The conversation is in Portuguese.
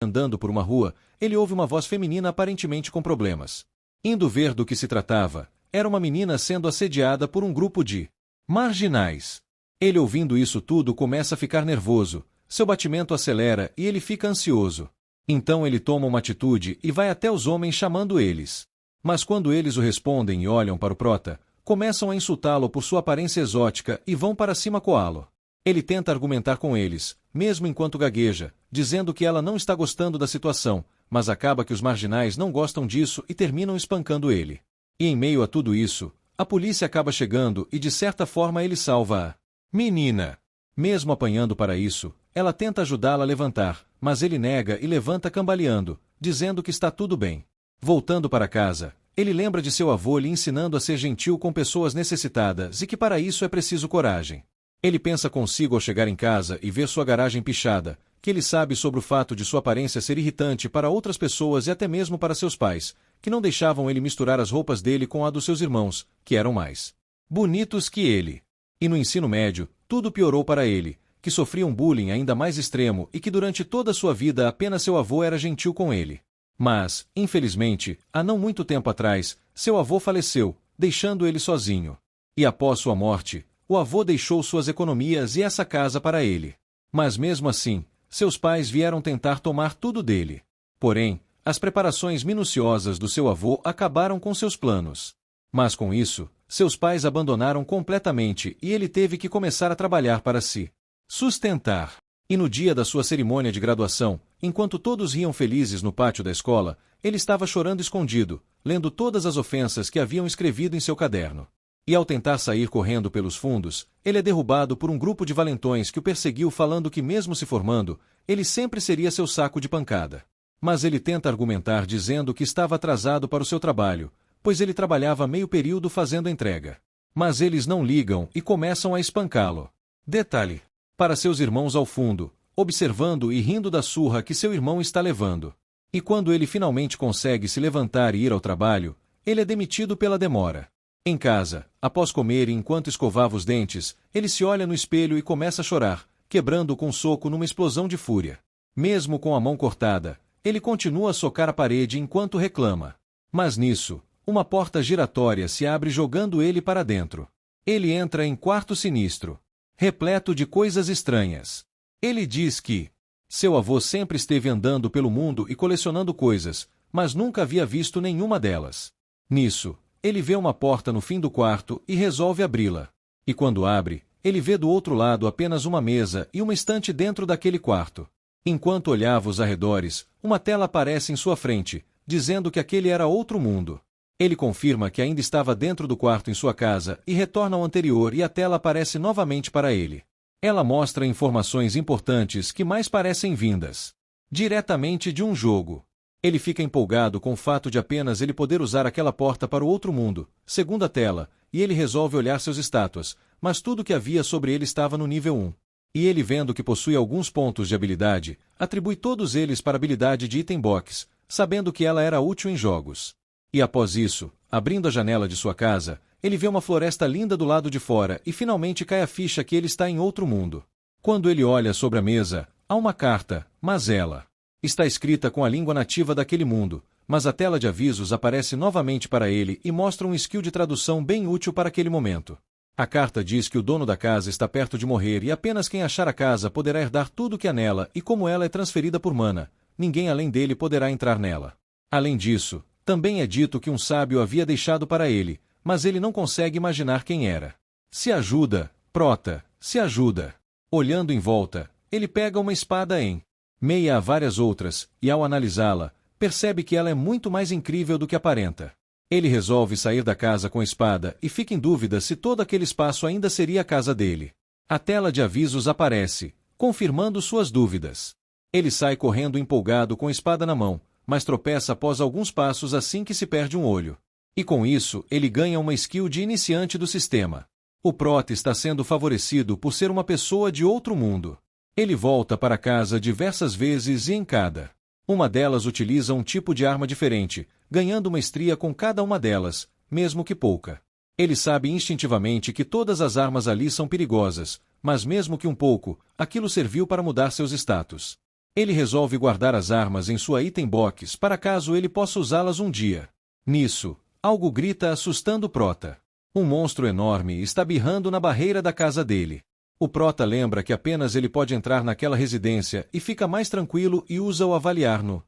Andando por uma rua, ele ouve uma voz feminina aparentemente com problemas. Indo ver do que se tratava, era uma menina sendo assediada por um grupo de marginais. Ele, ouvindo isso tudo, começa a ficar nervoso, seu batimento acelera e ele fica ansioso. Então ele toma uma atitude e vai até os homens chamando eles. Mas quando eles o respondem e olham para o prota, começam a insultá-lo por sua aparência exótica e vão para cima coá-lo. Ele tenta argumentar com eles, mesmo enquanto gagueja, dizendo que ela não está gostando da situação, mas acaba que os marginais não gostam disso e terminam espancando ele. E em meio a tudo isso, a polícia acaba chegando e de certa forma ele salva a menina. Mesmo apanhando para isso, ela tenta ajudá-la a levantar, mas ele nega e levanta cambaleando, dizendo que está tudo bem. Voltando para casa, ele lembra de seu avô lhe ensinando a ser gentil com pessoas necessitadas e que para isso é preciso coragem. Ele pensa consigo ao chegar em casa e ver sua garagem pichada, que ele sabe sobre o fato de sua aparência ser irritante para outras pessoas e até mesmo para seus pais, que não deixavam ele misturar as roupas dele com a dos seus irmãos, que eram mais bonitos que ele. E no ensino médio, tudo piorou para ele, que sofria um bullying ainda mais extremo e que durante toda a sua vida apenas seu avô era gentil com ele. Mas, infelizmente, há não muito tempo atrás, seu avô faleceu, deixando ele sozinho. E após sua morte, o avô deixou suas economias e essa casa para ele. Mas mesmo assim, seus pais vieram tentar tomar tudo dele. Porém, as preparações minuciosas do seu avô acabaram com seus planos. Mas com isso, seus pais abandonaram completamente e ele teve que começar a trabalhar para si sustentar. E no dia da sua cerimônia de graduação, enquanto todos riam felizes no pátio da escola, ele estava chorando escondido, lendo todas as ofensas que haviam escrevido em seu caderno. E ao tentar sair correndo pelos fundos, ele é derrubado por um grupo de valentões que o perseguiu falando que mesmo se formando, ele sempre seria seu saco de pancada. Mas ele tenta argumentar dizendo que estava atrasado para o seu trabalho, pois ele trabalhava meio período fazendo a entrega. Mas eles não ligam e começam a espancá-lo. Detalhe: para seus irmãos ao fundo, observando e rindo da surra que seu irmão está levando. E quando ele finalmente consegue se levantar e ir ao trabalho, ele é demitido pela demora. Em casa, após comer e enquanto escovava os dentes, ele se olha no espelho e começa a chorar, quebrando com um soco numa explosão de fúria. Mesmo com a mão cortada, ele continua a socar a parede enquanto reclama. Mas nisso, uma porta giratória se abre jogando ele para dentro. Ele entra em quarto sinistro, repleto de coisas estranhas. Ele diz que seu avô sempre esteve andando pelo mundo e colecionando coisas, mas nunca havia visto nenhuma delas. Nisso, ele vê uma porta no fim do quarto e resolve abri-la. E quando abre, ele vê do outro lado apenas uma mesa e uma estante dentro daquele quarto. Enquanto olhava os arredores, uma tela aparece em sua frente, dizendo que aquele era outro mundo. Ele confirma que ainda estava dentro do quarto em sua casa e retorna ao anterior e a tela aparece novamente para ele. Ela mostra informações importantes que mais parecem vindas diretamente de um jogo. Ele fica empolgado com o fato de apenas ele poder usar aquela porta para o outro mundo, segundo a tela, e ele resolve olhar seus status, mas tudo que havia sobre ele estava no nível 1. E ele, vendo que possui alguns pontos de habilidade, atribui todos eles para a habilidade de Item Box, sabendo que ela era útil em jogos. E após isso, abrindo a janela de sua casa, ele vê uma floresta linda do lado de fora e finalmente cai a ficha que ele está em outro mundo. Quando ele olha sobre a mesa, há uma carta, mas ela está escrita com a língua nativa daquele mundo, mas a tela de avisos aparece novamente para ele e mostra um skill de tradução bem útil para aquele momento. A carta diz que o dono da casa está perto de morrer e apenas quem achar a casa poderá herdar tudo que há nela e como ela é transferida por mana, ninguém além dele poderá entrar nela. Além disso, também é dito que um sábio havia deixado para ele, mas ele não consegue imaginar quem era. Se ajuda, prota, se ajuda. Olhando em volta, ele pega uma espada em meia a várias outras, e ao analisá-la, percebe que ela é muito mais incrível do que aparenta. Ele resolve sair da casa com a espada e fica em dúvida se todo aquele espaço ainda seria a casa dele. A tela de avisos aparece, confirmando suas dúvidas. Ele sai correndo empolgado com a espada na mão, mas tropeça após alguns passos assim que se perde um olho. E com isso, ele ganha uma skill de iniciante do sistema. O prota está sendo favorecido por ser uma pessoa de outro mundo. Ele volta para casa diversas vezes e em cada uma delas utiliza um tipo de arma diferente, ganhando uma estria com cada uma delas, mesmo que pouca. Ele sabe instintivamente que todas as armas ali são perigosas, mas mesmo que um pouco, aquilo serviu para mudar seus status. Ele resolve guardar as armas em sua item box para caso ele possa usá-las um dia. Nisso, algo grita assustando Prota. Um monstro enorme está birrando na barreira da casa dele. O Prota lembra que apenas ele pode entrar naquela residência e fica mais tranquilo e usa o avaliar no